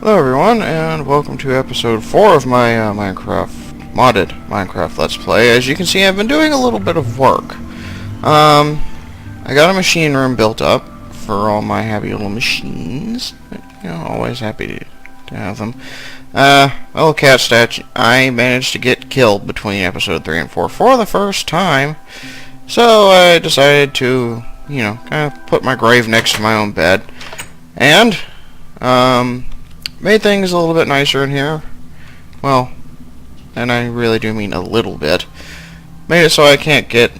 Hello everyone, and welcome to episode 4 of my modded Minecraft Let's Play. As you can see, I've been doing a little bit of work. I got a machine room built up for all my happy little machines. Always happy to have them. A little cat statue. I managed to get killed between episode 3 and 4 for the first time. So I decided to, kind of put my grave next to my own bed. And, made things a little bit nicer in here. Well, and I really do mean a little bit. Made it so I can't get,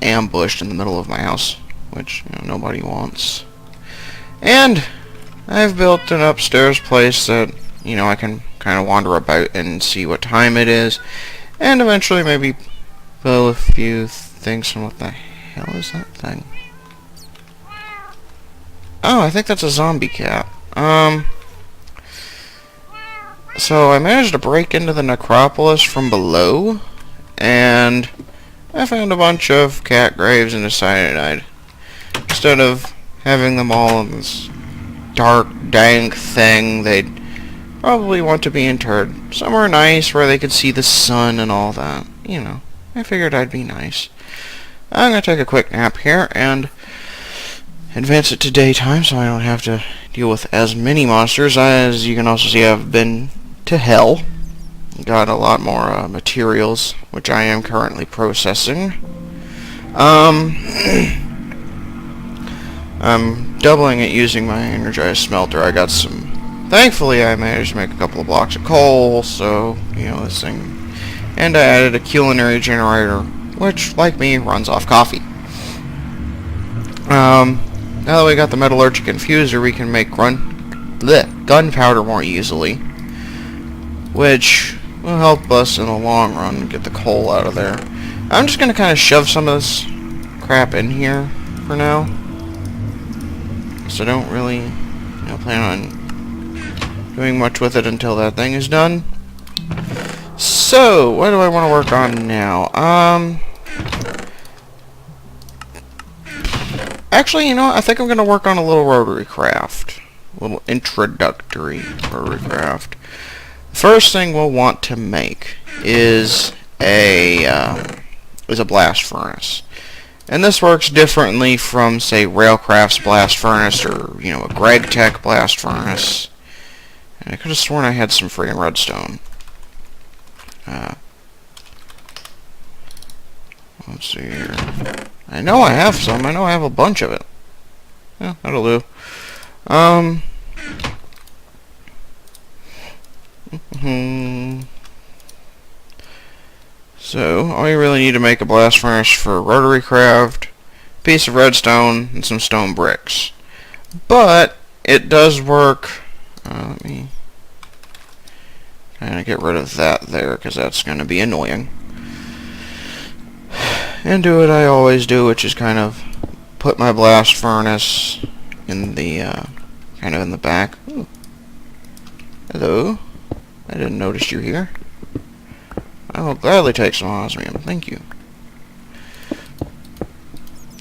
ambushed in the middle of my house, which, nobody wants. And I've built an upstairs place that, I can kind of wander about and see what time it is. And eventually maybe build a few things. And what the hell is that thing? Oh, I think that's a zombie cat. So I managed to break into the necropolis from below, and I found a bunch of cat graves and decided instead of having them all in this dark, dank thing, they'd probably want to be interred somewhere nice where they could see the sun and all that. I figured I'd be nice. I'm going to take a quick nap here and advance it to daytime so I don't have to deal with as many monsters. As you can also see, I've been to hell. Got a lot more materials, which I am currently processing. I'm doubling it using my energized smelter. I got some... Thankfully, I managed to make a couple of blocks of coal, so, this thing... And I added a culinary generator, which, like me, runs off coffee. Now that we got the metallurgic infuser, we can make gunpowder more easily, which will help us in the long run get the coal out of there. I'm just going to kind of shove some of this crap in here for now, so I don't really plan on doing much with it until that thing is done. So, what do I want to work on now? Actually, I think I'm going to work on a little RotaryCraft. A little introductory RotaryCraft. First thing we'll want to make is a blast furnace. And this works differently from, say, Railcraft's blast furnace or, a GregTech blast furnace. And I could have sworn I had some freaking redstone. Let's see here. I know I have some. I know I have a bunch of it. Yeah, that'll do. So, all you really need to make a blast furnace for RotaryCraft, a piece of redstone, and some stone bricks. But, it does work... let me kind of get rid of that there, because that's going to be annoying. And do what I always do, which is kind of put my blast furnace in the, kind of in the back. Ooh. Hello. I didn't notice you here. I will gladly take some osmium. Thank you.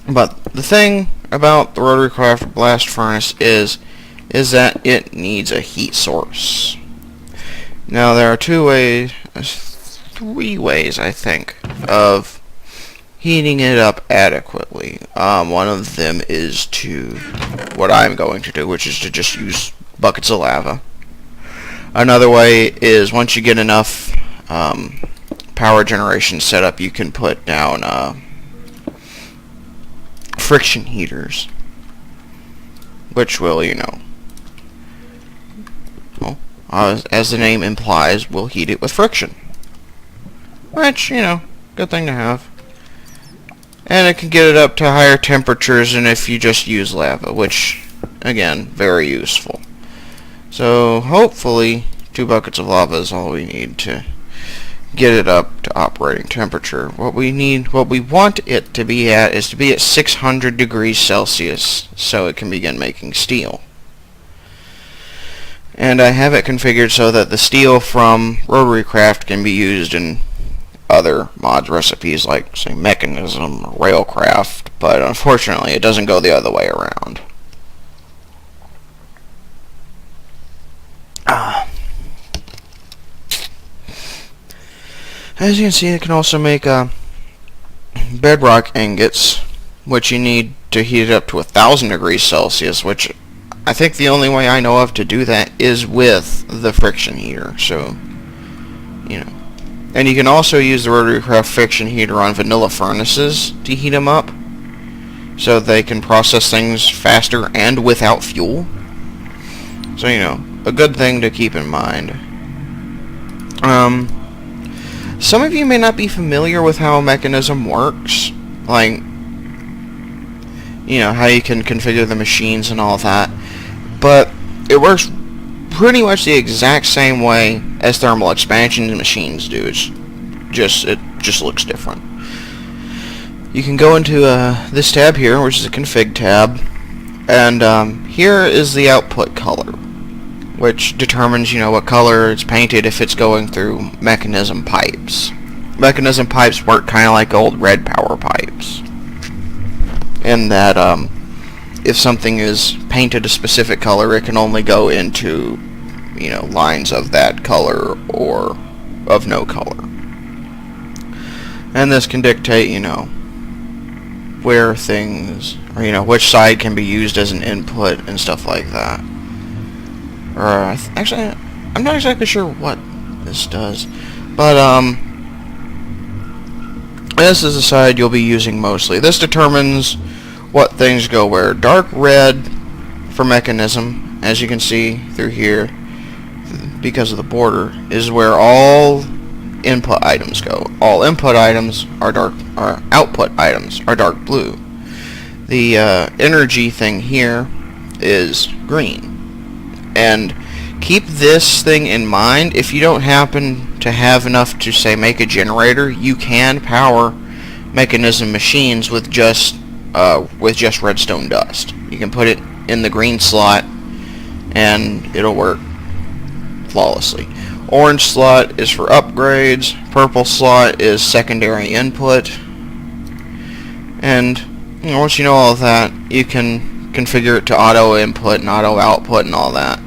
But the thing about the RotaryCraft blast furnace is that it needs a heat source. Now there are three ways, I think, of heating it up adequately. One of them is what I'm going to do, which is to just use buckets of lava. Another way is once you get enough power generation set up, you can put down friction heaters, which will, as the name implies, will heat it with friction. Which, good thing to have. And it can get it up to higher temperatures than if you just use lava, which, again, very useful. So, hopefully, 2 buckets of lava is all we need to get it up to operating temperature. What we want it to be at is to be at 600 degrees Celsius, so it can begin making steel. And I have it configured so that the steel from RotaryCraft can be used in other mod recipes like, say, Mekanism or Railcraft, but unfortunately it doesn't go the other way around. As you can see, it can also make bedrock ingots, which you need to heat it up to 1,000 degrees Celsius, which I think the only way I know of to do that is with the friction heater. So, you know. And you can also use the RotaryCraft friction heater on vanilla furnaces to heat them up, so they can process things faster and without fuel. So, you know, a good thing to keep in mind. Some of you may not be familiar with how a mechanism works, like, you know, how you can configure the machines and all that, but it works pretty much the exact same way as thermal expansion machines do. It just looks different. You can go into this tab here, which is a config tab, and here is the output color, which determines, you know, what color it's painted if it's going through mechanism pipes. Mechanism pipes work kind of like old red power pipes, in that if something is painted a specific color, it can only go into, you know, lines of that color or of no color. And this can dictate, you know, where things, or, you know, which side can be used as an input and stuff like that. Or actually, I'm not exactly sure what this does, but this is the side you'll be using mostly. This determines what things go where. Dark red for mechanism, as you can see through here, because of the border, is where all input items go. All input items are dark, or output items are dark blue. The energy thing here is green. And keep this thing in mind. If you don't happen to have enough to, say, make a generator, you can power mechanism machines with just redstone dust. You can put it in the green slot and it'll work flawlessly. Orange slot is for upgrades. Purple slot is secondary input. And, you know, once you know all of that, you can configure it to auto input and auto output and all that.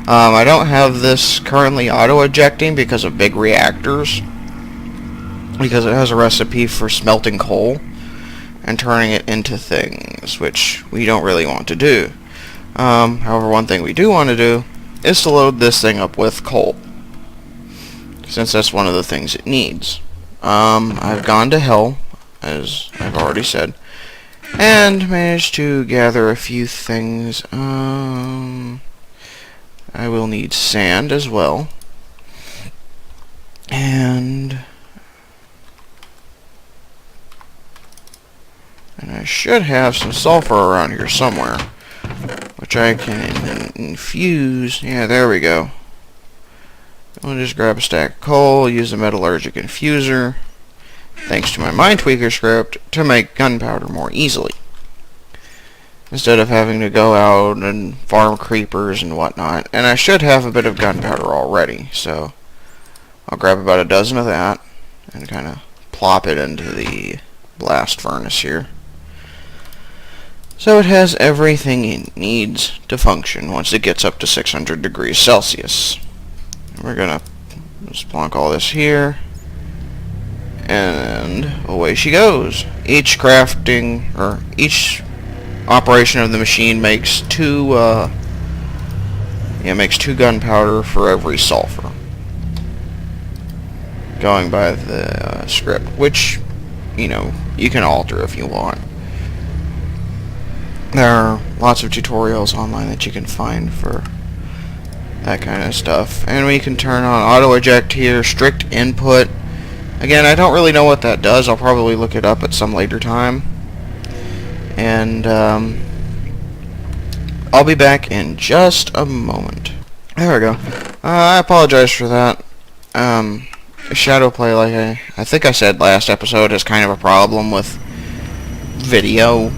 I don't have this currently auto ejecting because of big reactors, because it has a recipe for smelting coal and turning it into things, which we don't really want to do. However, one thing we do want to do is to load this thing up with coal, since that's one of the things it needs. I've gone to hell, as I've already said, and managed to gather a few things. I will need sand as well, and I should have some sulfur around here somewhere, which I can infuse. Yeah, there we go. I'll just grab a stack of coal, use the metallurgic infuser, thanks to my MineTweaker script, to make gunpowder more easily, instead of having to go out and farm creepers and whatnot. And I should have a bit of gunpowder already, so I'll grab about a dozen of that and kind of plop it into the blast furnace here, so it has everything it needs to function once it gets up to 600 degrees Celsius. We're gonna just plonk all this here, and away she goes. Each crafting, or each operation of the machine makes two gunpowder for every sulfur, going by the script, which, you know, you can alter if you want. There are lots of tutorials online that you can find for that kind of stuff. And we can turn on auto eject here, strict input. Again, I don't really know what that does. I'll probably look it up at some later time. And I'll be back in just a moment. There we go. I apologize for that. Shadow play, like I think I said last episode, is kind of a problem with video.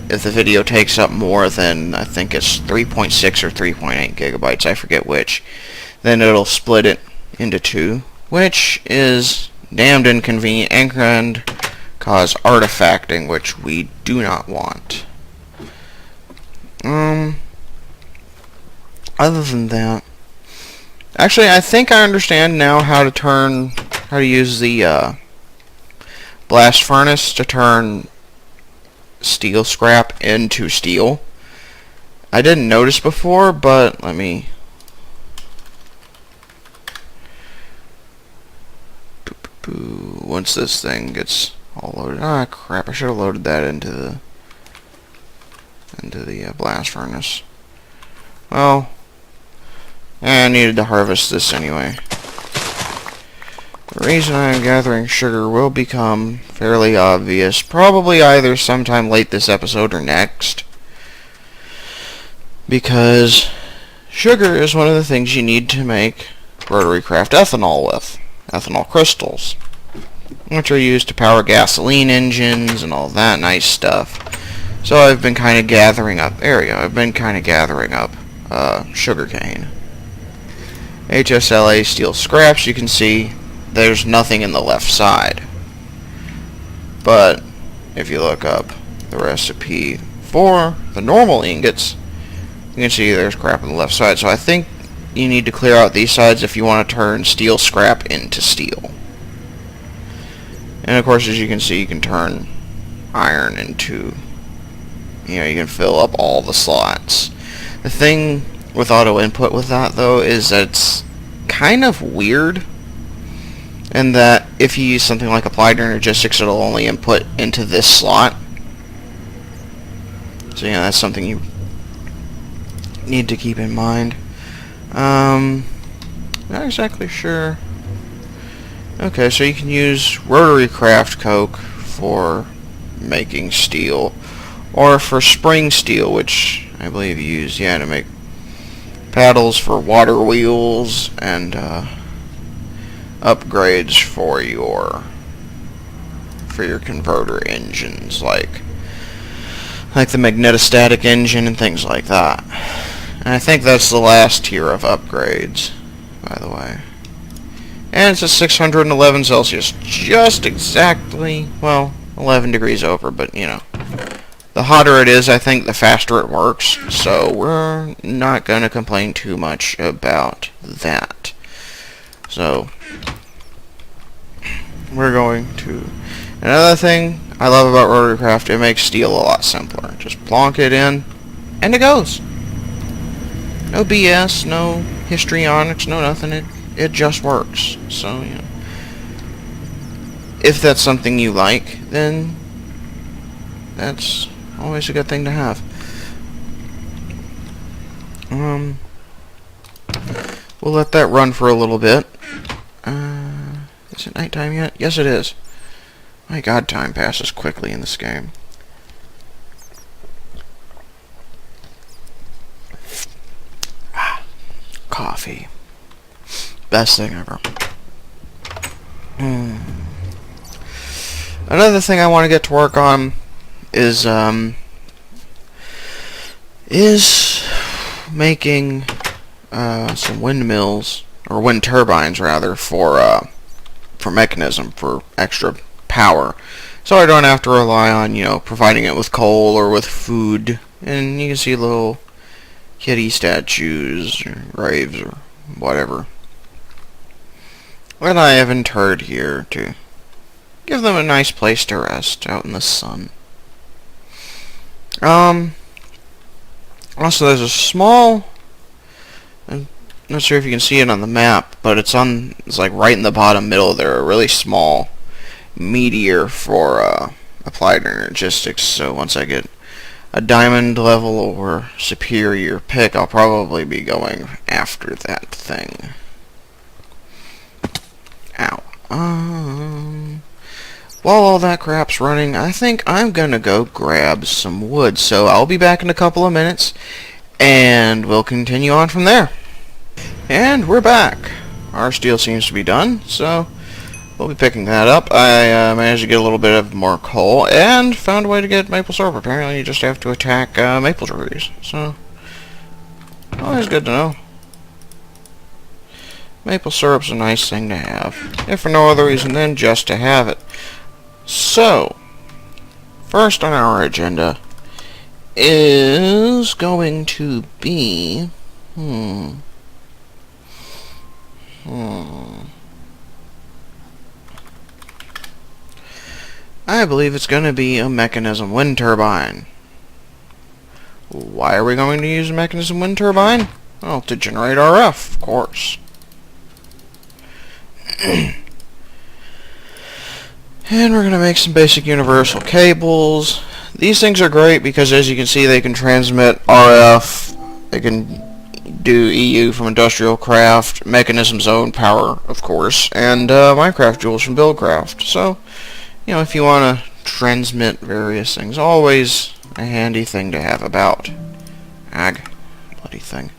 If the video takes up more than, I think it's 3.6 or 3.8 gigabytes, I forget which, then it'll split it into two, which is damned inconvenient and can cause artifacting, which we do not want. Other than that, Actually, I think I understand now how to use the blast furnace to turn steel scrap into steel. I didn't notice before, but let me... Once this thing gets all loaded... Ah, crap, I should have loaded that into the blast furnace. Well, I needed to harvest this anyway. The reason I am gathering sugar will become fairly obvious, probably either sometime late this episode or next. Because sugar is one of the things you need to make RotaryCraft ethanol with. Ethanol crystals, which are used to power gasoline engines and all that nice stuff. So I've been kind of gathering up sugarcane. HSLA steel scraps, you can see there's nothing in the left side. But if you look up the recipe for the normal ingots, you can see there's crap on the left side. So I think you need to clear out these sides if you want to turn steel scrap into steel. And of course, as you can see, you can turn iron into, you can fill up all the slots. The thing with auto input with that, though, is that it's kind of weird in that if you use something like Applied Energistics, it'll only input into this slot. So that's something you need to keep in mind. Not exactly sure. Okay, so you can use RotaryCraft coke for making steel, or for spring steel, which I believe you use, to make paddles for water wheels and upgrades for your converter engines, like the magnetostatic engine and things like that. And I think that's the last tier of upgrades, by the way. And it's at 611 Celsius, just exactly, 11 degrees over, but the hotter it is, I think, the faster it works, so we're not going to complain too much about that. So, we're going to... Another thing I love about RotaryCraft, it makes steel a lot simpler. Just plonk it in, and it goes. No BS, no histrionics, no nothing. It just works. So, if that's something you like, then that's always a good thing to have. We'll let that run for a little bit. Is it nighttime yet? Yes, it is. My God, time passes quickly in this game. Coffee. Best thing ever. Another thing I want to get to work on is making some windmills, or wind turbines rather, for Mekanism, for extra power, so I don't have to rely on providing it with coal or with food. And you can see little kitty statues or graves or whatever that I have interred here to give them a nice place to rest out in the sun. Also, there's a small, I'm not sure if you can see it on the map, but it's like right in the bottom middle there, a really small meteor for Applied Energistics. So once I get a diamond level or superior pick, I'll probably be going after that thing. Ow. While all that crap's running, I think I'm gonna go grab some wood. So I'll be back in a couple of minutes, and we'll continue on from there. And we're back. Our steel seems to be done, so we'll be picking that up. I managed to get a little bit of more coal, and found a way to get maple syrup. Apparently you just have to attack maple trees. So, always good to know. Maple syrup's a nice thing to have, if for no other reason than just to have it. So, first on our agenda is going to be... I believe it's going to be a Mekanism wind turbine. Why are we going to use a Mekanism wind turbine? Well, to generate RF, of course. And we're going to make some basic universal cables. These things are great because, as you can see, they can transmit RF. They can do EU from Industrial Craft, Mekanism Zone power, of course, and Minecraft Joules from Buildcraft. So, you know, if you want to transmit various things, always a handy thing to have about. Bloody thing.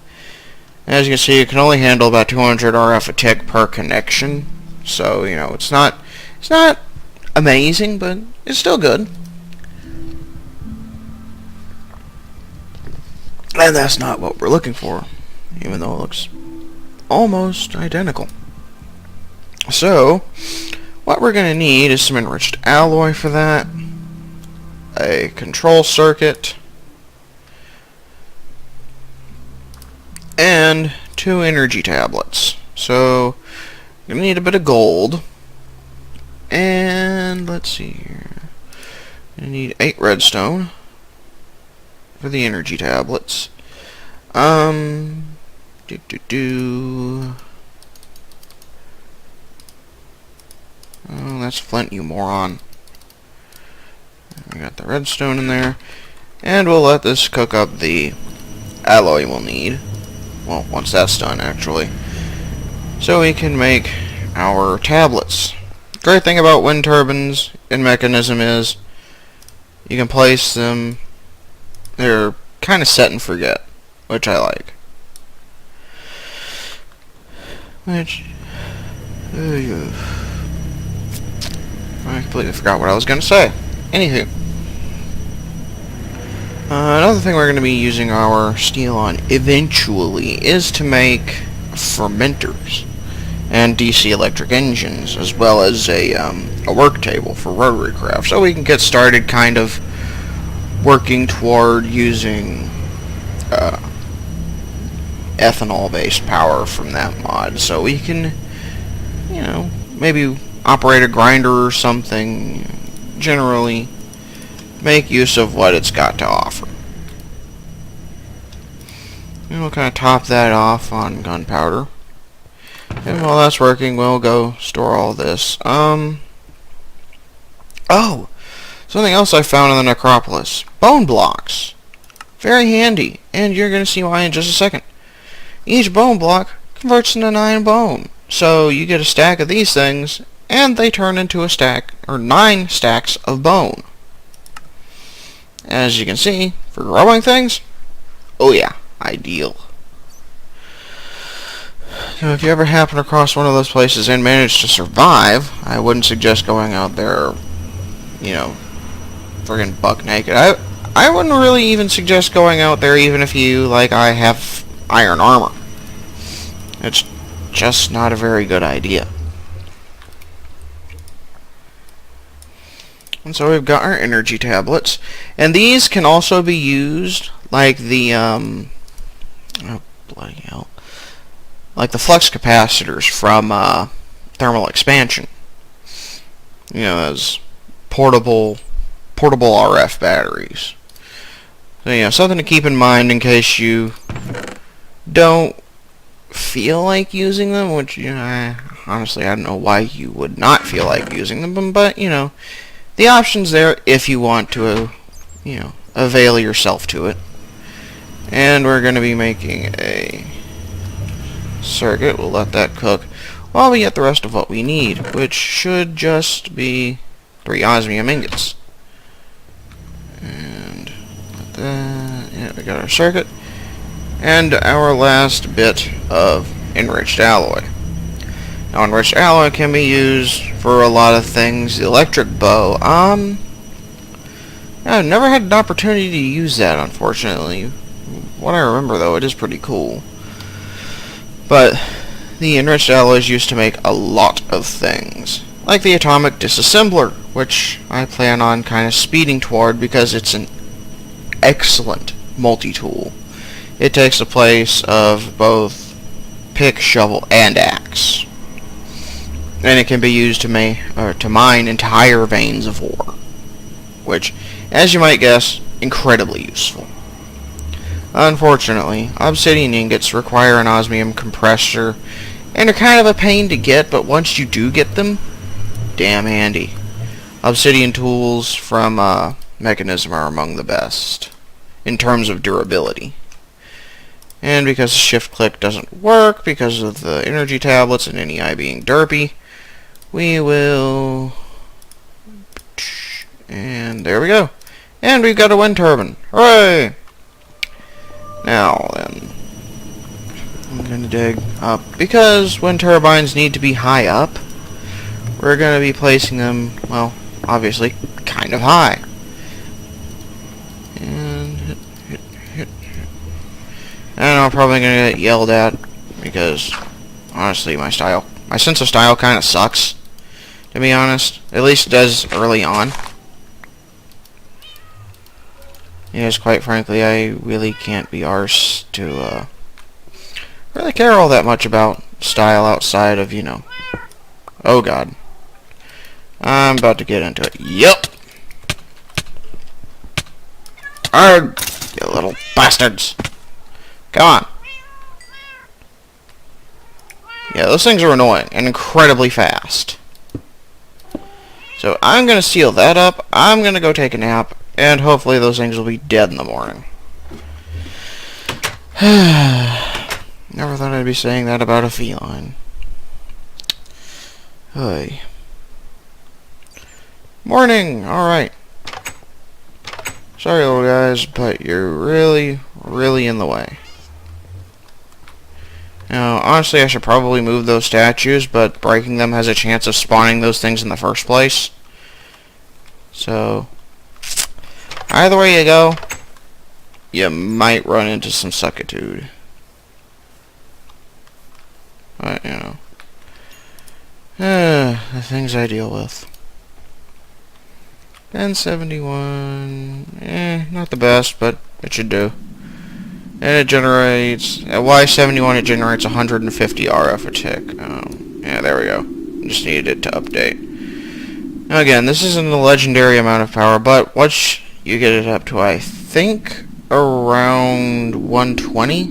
As you can see, it can only handle about 200 RF a tick per connection. So, you know, it's not amazing, but it's still good. And that's not what we're looking for, even though it looks almost identical. So, what we're going to need is some enriched alloy for that, a control circuit, and 2 energy tablets. So, you're going to need a bit of gold. And let's see here. I need 8 redstone for the energy tablets. Oh, that's flint, you moron. We got the redstone in there. And we'll let this cook up the alloy we'll need. Well, once that's done, actually. So we can make our tablets. Great thing about wind turbines in Mekanism is you can place them, they're kind of set and forget, which I like. I completely forgot what I was going to say. Anywho, another thing we're going to be using our steel on eventually is to make fermenters and DC electric engines, as well as a work table for RotaryCraft, so we can get started kind of working toward using ethanol-based power from that mod, so we can, you know, maybe operate a grinder or something, generally make use of what it's got to offer. And we'll kind of top that off on gunpowder. And while that's working, we'll go store all this. Oh! Something else I found in the necropolis. Bone blocks. Very handy. And you're going to see why in just a second. Each bone block converts into 9 bone. So you get a stack of these things, and they turn into a stack, or 9 stacks of bone. As you can see, for growing things, oh yeah, ideal. So if you ever happen across one of those places and manage to survive, I wouldn't suggest going out there, you know, friggin' buck naked. I wouldn't really even suggest going out there even if you, like I, have iron armor. It's just not a very good idea. And so we've got our energy tablets, and these can also be used like the oh bloody hell, like the flux capacitors from thermal expansion. You know, as portable RF batteries. So, you know, something to keep in mind in case you don't feel like using them, which, you know, honestly, I don't know why you would not feel like using them, but, you know, the option's there if you want to, you know, avail yourself to it. And we're going to be making a circuit. We'll let that cook while we get the rest of what we need, which should just be 3 osmium ingots. And let that, yeah, we got our circuit. And our last bit of enriched alloy. Now, enriched alloy can be used for a lot of things. The electric bow, I've never had an opportunity to use that, unfortunately. What I remember, though, it is pretty cool. But the enriched alloy is used to make a lot of things, like the atomic disassembler, which I plan on kind of speeding toward because it's an excellent multi-tool. It takes the place of both pick, shovel, and axe. and it can be used to mine entire veins of ore, which, as you might guess, incredibly useful. Unfortunately, obsidian ingots require an osmium compressor, and are kind of a pain to get, but once you do get them, damn handy. Obsidian tools from Mekanism are among the best in terms of durability. And because shift click doesn't work because of the energy tablets and NEI being derpy, we will... And there we go. And we've got a wind turbine. Hooray! Now then, I'm going to dig up. Because wind turbines need to be high up, we're going to be placing them, well, obviously, kind of high. And hit. And I'm probably going to get yelled at because, honestly, my sense of style kind of sucks, to be honest. At least it does early on. Yes, quite frankly, I really can't be arsed to really care all that much about style outside of, you know. Oh god. I'm about to get into it. Yup! Arrgh! You little bastards! Come on! Yeah, those things are annoying and incredibly fast. So I'm gonna seal that up, I'm gonna go take a nap, and hopefully those things will be dead in the morning. Never thought I'd be saying that about a feline. Hey. Morning! Alright. Sorry, little guys, but you're really, really in the way. Now, honestly, I should probably move those statues, but breaking them has a chance of spawning those things in the first place. So, either way you go, you might run into some suckitude. But, you know. The things I deal with. 1071, not the best, but it should do. And it generates, at Y71 it generates 150 RF a tick. Yeah, there we go. Just needed it to update. Now again, this isn't a legendary amount of power, but once you get it up to, I think, around 120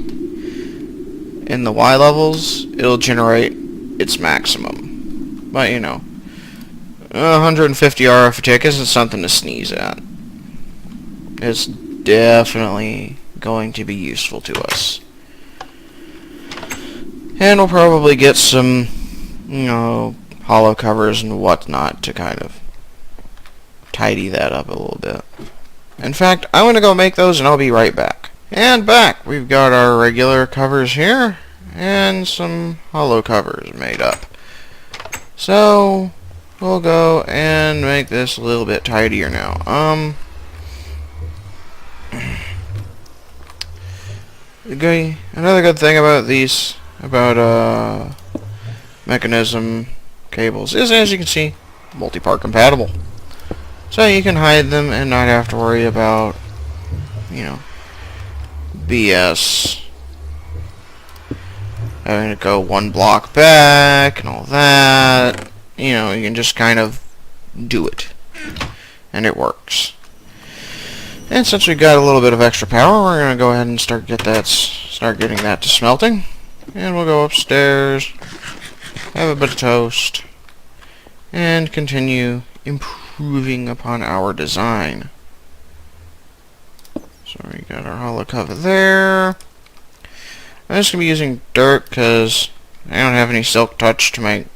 in the Y levels, it'll generate its maximum. But, you know, 150 RF a tick isn't something to sneeze at. It's definitely going to be useful to us. And we'll probably get some, you know, hollow covers and whatnot to kind of tidy that up a little bit. In fact, I'm going to go make those and I'll be right back. And back! We've got our regular covers here and some hollow covers made up. So, we'll go and make this a little bit tidier now. Another good thing about these, Mekanism cables is, as you can see, multi-part compatible. So you can hide them and not have to worry about, you know, BS. Having to go one block back and all that. You know, you can just kind of do it. And it works. And since we've got a little bit of extra power, we're going to go ahead and start getting that to smelting. And we'll go upstairs, have a bit of toast, and continue improving upon our design. So we got our hollow cover there. I'm just going to be using dirt because I don't have any silk touch to make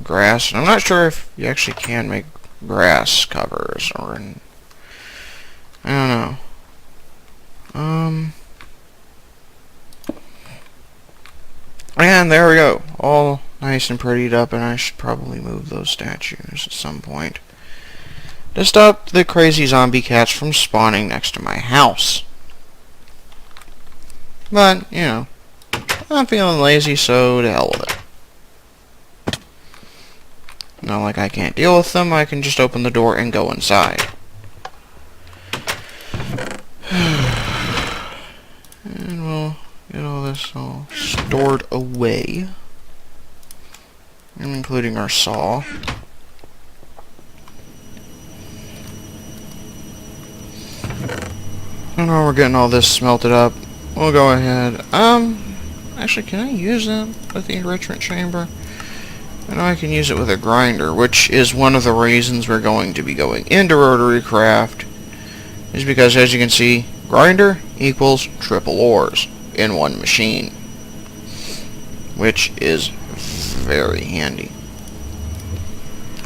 grass. And I'm not sure if you actually can make grass covers or I don't know. And there we go. All nice and prettied up, and I should probably move those statues at some point to stop the crazy zombie cats from spawning next to my house. But, you know, I'm feeling lazy, so to hell with it. Not like I can't deal with them, I can just open the door and go inside. And we'll get all this all stored away. including our saw. And while we're getting all this smelted up, we'll go ahead. Actually, can I use that with the enrichment chamber? I know I can use it with a grinder, which is one of the reasons we're going to be going into RotaryCraft, is because, as you can see, grinder equals triple ores in one machine, which is very handy.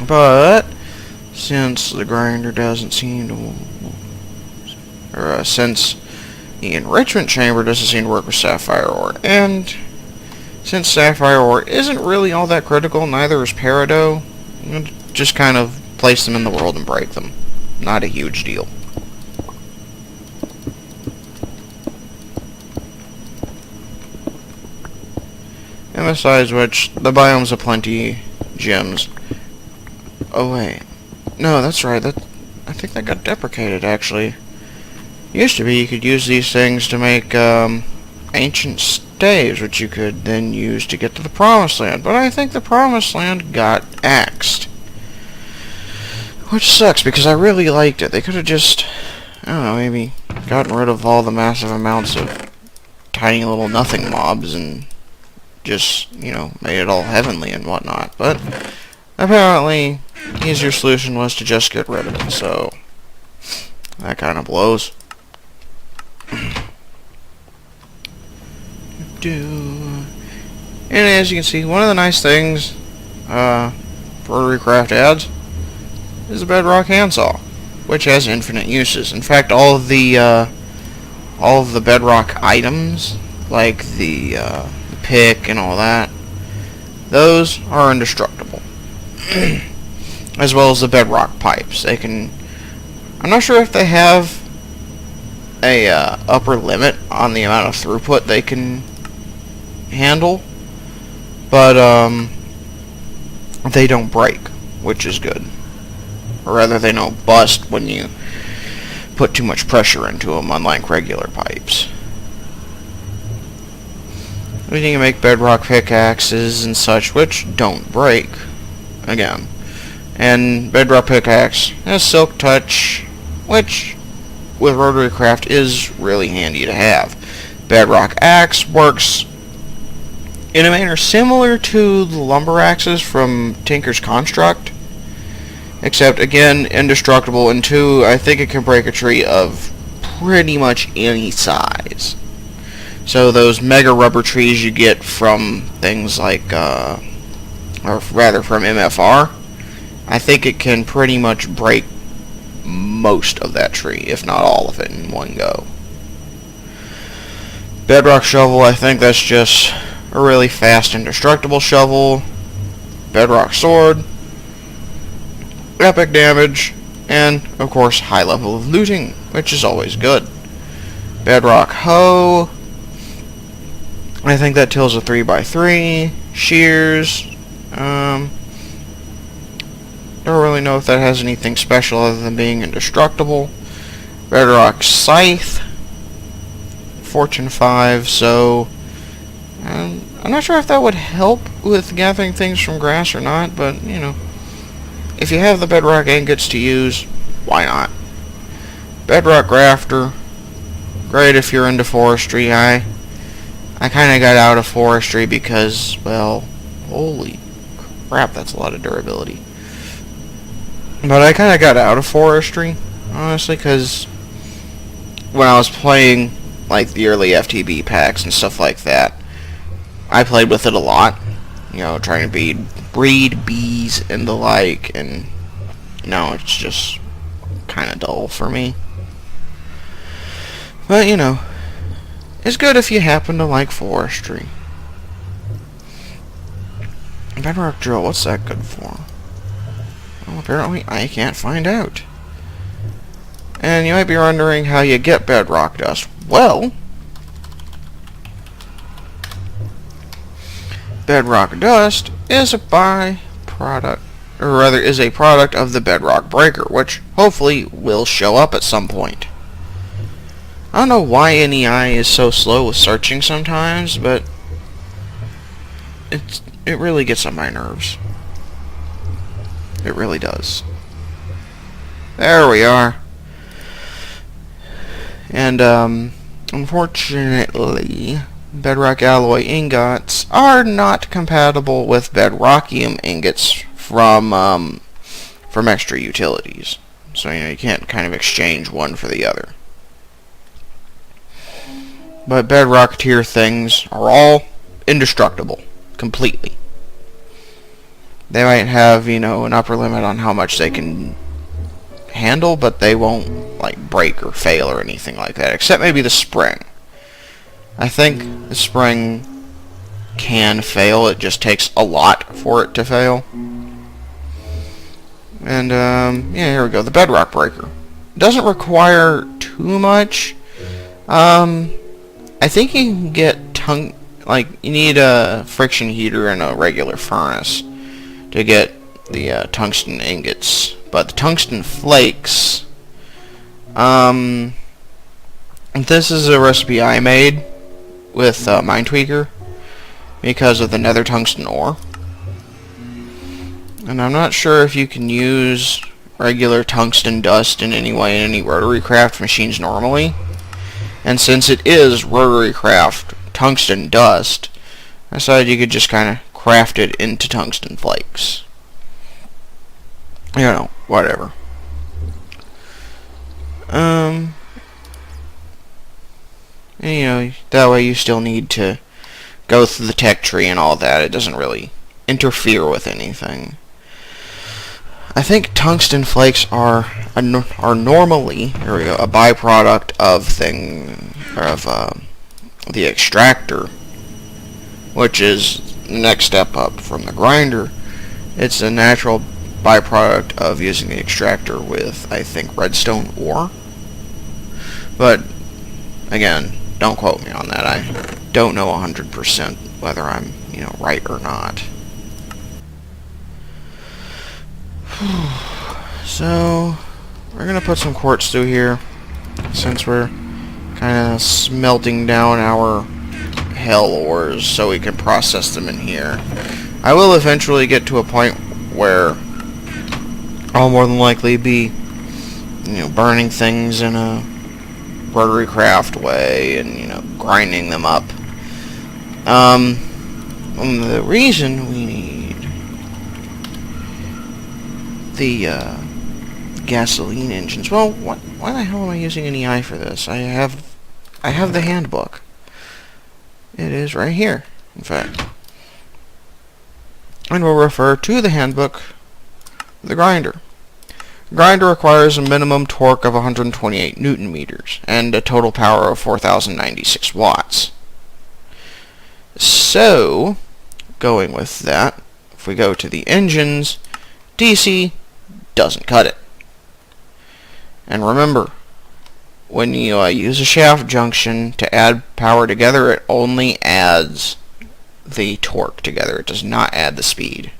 But since the grinder doesn't seem to, since the enrichment chamber doesn't seem to work with sapphire ore, and since sapphire ore isn't really all that critical, neither is peridot, just kind of place them in the world and break them. Not a huge deal. And besides which, the biomes of plenty gems. Oh wait, no, that's right. I think that got deprecated actually. Used to be you could use these things to make ancient staves, which you could then use to get to the Promised Land. But I think the Promised Land got axed, which sucks because I really liked it. They could have just, I don't know, maybe gotten rid of all the massive amounts of tiny little nothing mobs and just, you know, made it all heavenly and whatnot. But apparently, the easier solution was to just get rid of it. So that kind of blows. And as you can see, one of the nice things RotaryCraft adds is a Bedrock handsaw, which has infinite uses. In fact, all of the Bedrock items, like the pick and all that, those are indestructible. As well as the Bedrock pipes. They can, I'm not sure if they have a upper limit on the amount of throughput they can handle, but they don't break, which is good. Or rather, they don't bust when you put too much pressure into them, unlike regular pipes. We can make bedrock pickaxes and such, which don't break, again. And bedrock pickaxe has silk touch, which with RotaryCraft is really handy to have. Bedrock axe works in a manner similar to the lumber axes from Tinker's Construct, except again indestructible, and two, I think it can break a tree of pretty much any size. So those mega rubber trees you get from things like, or rather from MFR, I think it can pretty much break most of that tree, if not all of it, in one go. Bedrock Shovel, I think that's just a really fast indestructible shovel. Bedrock Sword, epic damage, and of course high level of looting, which is always good. Bedrock Hoe, I think that tills a 3x3. Shears, don't really know if that has anything special other than being indestructible. Bedrock Scythe, Fortune 5, so I'm not sure if that would help with gathering things from grass or not, but, you know, if you have the Bedrock Ingots to use, why not? Bedrock Grafter, great if you're into forestry. I kind of got out of forestry because, well, holy crap, that's a lot of durability. But I kind of got out of forestry, honestly, because when I was playing, like, the early FTB packs and stuff like that, I played with it a lot, you know, trying to breed bees and the like, and now it's just kind of dull for me. But, you know, it's good if you happen to like forestry. Bedrock Drill, what's that good for? Well, apparently I can't find out. And you might be wondering how you get bedrock dust. Well, bedrock dust is a byproduct, or rather is a product of the bedrock breaker, which hopefully will show up at some point. I don't know why NEI is so slow with searching sometimes, but it really gets on my nerves. It really does. There we are. And, unfortunately, Bedrock Alloy ingots are not compatible with Bedrockium ingots from extra utilities. So, you can't kind of exchange one for the other. But Bedrock tier things are all indestructible. Completely. They might have, an upper limit on how much they can handle, but they won't, like, break or fail or anything like that. Except maybe the spring. I think the spring can fail. It just takes a lot for it to fail. And, yeah, here we go. The Bedrock Breaker. It doesn't require too much. I think you can get you need a friction heater and a regular furnace to get the tungsten ingots. But the tungsten flakes, this is a recipe I made with Mindtweaker because of the nether tungsten ore. And I'm not sure if you can use regular tungsten dust in any way in any RotaryCraft machines normally. And since it is RotaryCraft tungsten dust, I decided you could just kind of craft it into tungsten flakes. Whatever. And, that way you still need to go through the tech tree and all that. It doesn't really interfere with anything. I think tungsten flakes are normally a byproduct of the extractor, which is the next step up from the grinder. It's a natural byproduct of using the extractor with, I think, redstone ore. But again, don't quote me on that. I don't know 100% whether I'm, right or not. So, we're going to put some quartz through here, since we're kind of smelting down our hell ores so we can process them in here. I will eventually get to a point where I'll more than likely be, burning things in a RotaryCraft way and, grinding them up. The reason we need the gasoline engines. Well, why the hell am I using an EI for this? I have the handbook. It is right here, in fact. And we'll refer to the handbook, the grinder. Grinder requires a minimum torque of 128 Newton meters and a total power of 4,096 watts. So, going with that, if we go to the engines, DC doesn't cut it. And remember, when you use a shaft junction to add power together, it only adds the torque together. It does not add the speed.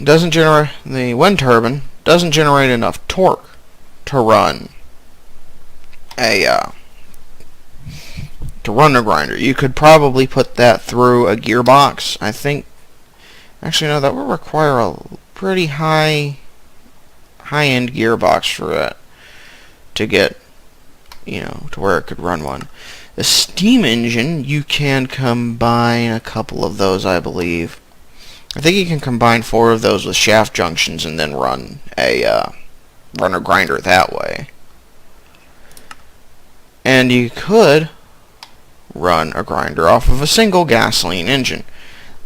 Doesn't generate, the wind turbine doesn't generate enough torque to run a grinder. You could probably put that through a gearbox. I think, actually no, that would require a pretty high-end gearbox for that to get, to where it could run one. The steam engine, you can combine a couple of those, I believe. I think you can combine 4 of those with shaft junctions and then run a grinder that way. And you could run a grinder off of a single gasoline engine,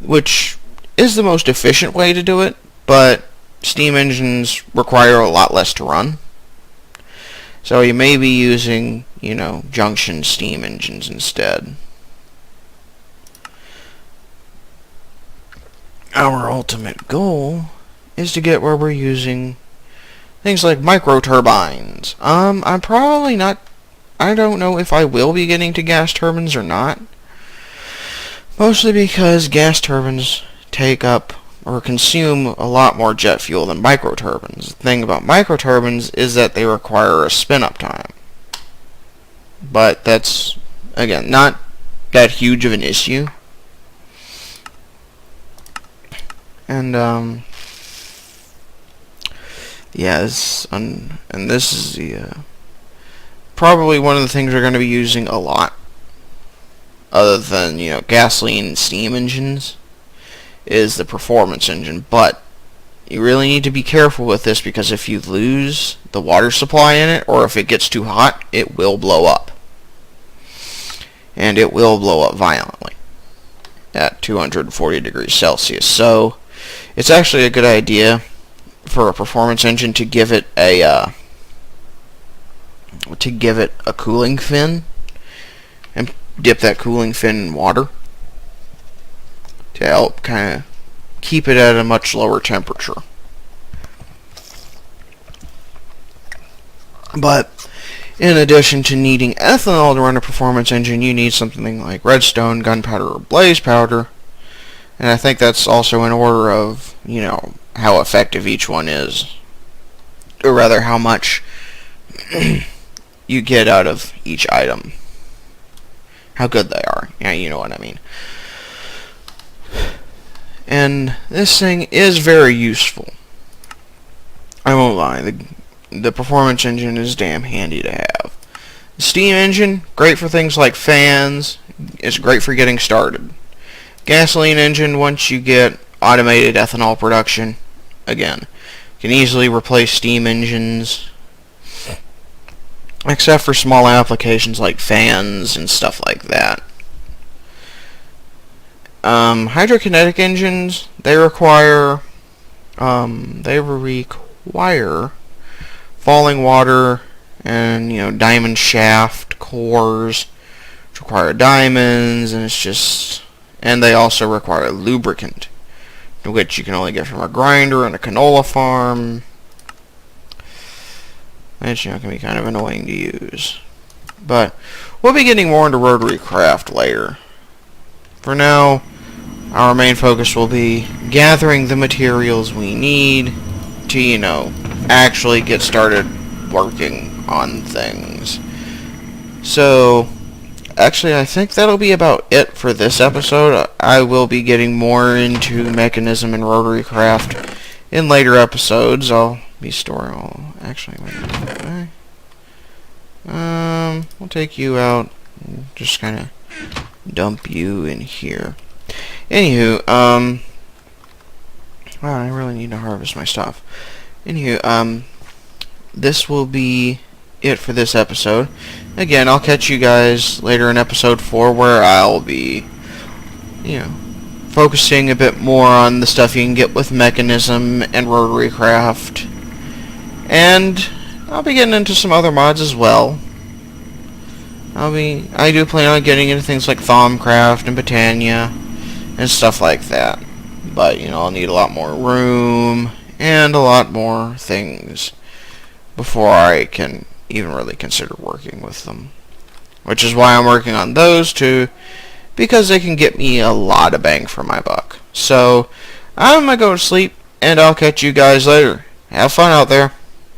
which is the most efficient way to do it, but steam engines require a lot less to run. So you may be using, junction steam engines instead. Our ultimate goal is to get where we're using things like micro turbines. I'm probably not, I don't know if I will be getting to gas turbines or not. Mostly because gas turbines take up or consume a lot more jet fuel than micro turbines. The thing about micro turbines is that they require a spin-up time. But that's again, not that huge of an issue. And yeah, and this is the probably one of the things we're going to be using a lot, other than, you know, gasoline and steam engines, is the performance engine. But you really need to be careful with this, because if you lose the water supply in it, or if it gets too hot, it will blow up. And it will blow up violently at 240 degrees Celsius. So it's actually a good idea for a performance engine to give it a cooling fin, and dip that cooling fin in water to help kind of keep it at a much lower temperature. But in addition to needing ethanol to run a performance engine, you need something like redstone, gunpowder, or blaze powder. And I think that's also in order of, you know, how effective each one is, or rather how much you get out of each item, how good they are. Yeah, you know what I mean. And this thing is very useful. I won't lie, the performance engine is damn handy to have. The steam engine, great for things like fans. It's great for getting started. Gasoline engine, once you get automated ethanol production, again, can easily replace steam engines, except for small applications like fans and stuff like that. Hydrokinetic engines, they require falling water and, you know, diamond shaft cores, which require diamonds, and and they also require lubricant, which you can only get from a grinder and a canola farm, which, you know, can be kind of annoying to use. But we'll be getting more into RotaryCraft later. For now, our main focus will be gathering the materials we need to, you know, actually get started working on things. So, actually, I think that'll be about it for this episode. I will be getting more into Mekanism and RotaryCraft in later episodes. I'll be storing... Actually, wait. We'll take you out. Just kind of dump you in here. Anywho, wow, I really need to harvest my stuff. Anywho, this will be it for this episode. Again, I'll catch you guys later in episode 4, where I'll be, you know, focusing a bit more on the stuff you can get with Mekanism and RotaryCraft. And I'll be getting into some other mods as well. I do plan on getting into things like Thaumcraft and Britannia and stuff like that. But, you know, I'll need a lot more room and a lot more things before I can even really consider working with them. Which is why I'm working on those two, because they can get me a lot of bang for my buck. So, I'm going to go to sleep, and I'll catch you guys later. Have fun out there.